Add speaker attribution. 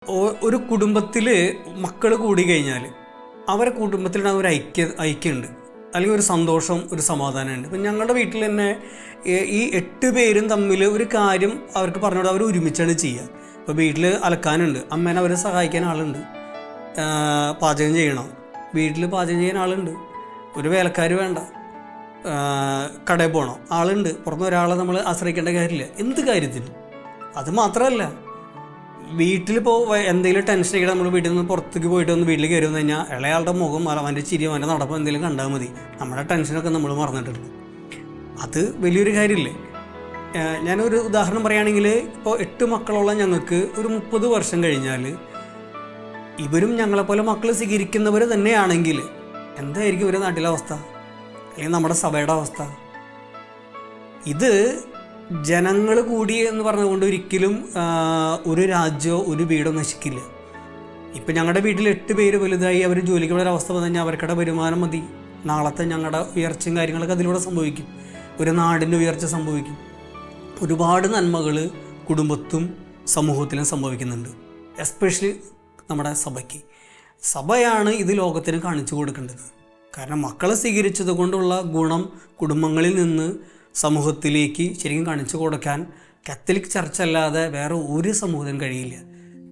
Speaker 1: ഒരു കുടുംബത്തിൽ മക്കൾ കൂടി കഴിഞ്ഞാൽ അവരെ കുടുംബത്തിലുള്ള ഒരു ഐക്യമുണ്ട്, അല്ലെങ്കിൽ ഒരു സന്തോഷം, ഒരു സമാധാനമുണ്ട്. ഇപ്പം ഞങ്ങളുടെ വീട്ടിൽ തന്നെ ഈ 8 പേരും തമ്മിൽ ഒരു കാര്യം അവർക്ക് പറഞ്ഞുകൊണ്ട് അവർ ഒരുമിച്ചാണ് ചെയ്യുക. ഇപ്പോൾ വീട്ടിൽ അലക്കാനുണ്ട്, അമ്മേനെ അവരെ സഹായിക്കാൻ ആളുണ്ട്, പാചകം ചെയ്യണം, വീട്ടിൽ പാചകം ചെയ്യാൻ ആളുണ്ട്, ഒരു വേലക്കാർ വേണ്ട, കടയിൽ പോകണം ആളുണ്ട്, പുറത്തുനിന്ന് ഒരാളെ നമ്മൾ ആശ്രയിക്കേണ്ട കാര്യമില്ല എന്ത് കാര്യത്തിനും. അത് മാത്രമല്ല, വീട്ടിലിപ്പോൾ എന്തെങ്കിലും ടെൻഷൻ ആയിട്ട് നമ്മൾ വീട്ടിൽ നിന്ന് പുറത്തേക്ക് പോയിട്ട് ഒന്ന് വീട്ടിൽ കയറി വന്നു കഴിഞ്ഞാൽ ഇളയാളുടെ മുഖം, അവൻ്റെ ചിരി, അവൻ്റെ നടപ്പം എന്തെങ്കിലും കണ്ടാൽ മതി, നമ്മുടെ ടെൻഷനൊക്കെ നമ്മൾ മറന്നിട്ടുണ്ട്. അത് വലിയൊരു കാര്യമില്ലേ. ഞാനൊരു ഉദാഹരണം പറയുകയാണെങ്കിൽ, ഇപ്പോൾ 8 മക്കളുള്ള ഞങ്ങൾക്ക് ഒരു 30 വർഷം കഴിഞ്ഞാൽ ഇവരും ഞങ്ങളെപ്പോലെ മക്കൾ സ്വീകരിക്കുന്നവർ തന്നെയാണെങ്കിൽ എന്തായിരിക്കും ഒരു നാട്ടിലെ അവസ്ഥ, അല്ലെങ്കിൽ നമ്മുടെ സഭയുടെ അവസ്ഥ? ഇത് ജനങ്ങൾ കൂടി എന്ന് പറഞ്ഞുകൊണ്ട് ഒരിക്കലും ഒരു രാജ്യമോ ഒരു വീടോ നശിക്കില്ല. ഇപ്പം ഞങ്ങളുടെ വീട്ടിൽ 8 പേര് വലുതായി അവർ ജോലിക്ക് പോയ അവസ്ഥ വന്നു കഴിഞ്ഞാൽ അവർക്കുടെ വരുമാനം മതി, നാളത്തെ ഞങ്ങളുടെ ഉയർച്ചയും കാര്യങ്ങളൊക്കെ അതിലൂടെ സംഭവിക്കും, ഒരു നാടിൻ്റെ ഉയർച്ച സംഭവിക്കും. ഒരുപാട് നന്മകൾ കുടുംബത്തും സമൂഹത്തിലും സംഭവിക്കുന്നുണ്ട്. എസ്പെഷ്യലി നമ്മുടെ സഭയ്ക്ക്. സഭയാണ് ഇത് ലോകത്തിന് കാണിച്ചു കൊടുക്കേണ്ടത്. കാരണം മക്കളെ സ്വീകരിച്ചത് കൊണ്ടുള്ള ഗുണം കുടുംബങ്ങളിൽ നിന്ന് സമൂഹത്തിലേക്ക് ശരിക്കും കാണിച്ചു കൊടുക്കാൻ കത്തോലിക് ചർച്ച അല്ലാതെ വേറെ ഒരു സമൂഹത്തിനും കഴിയില്ല.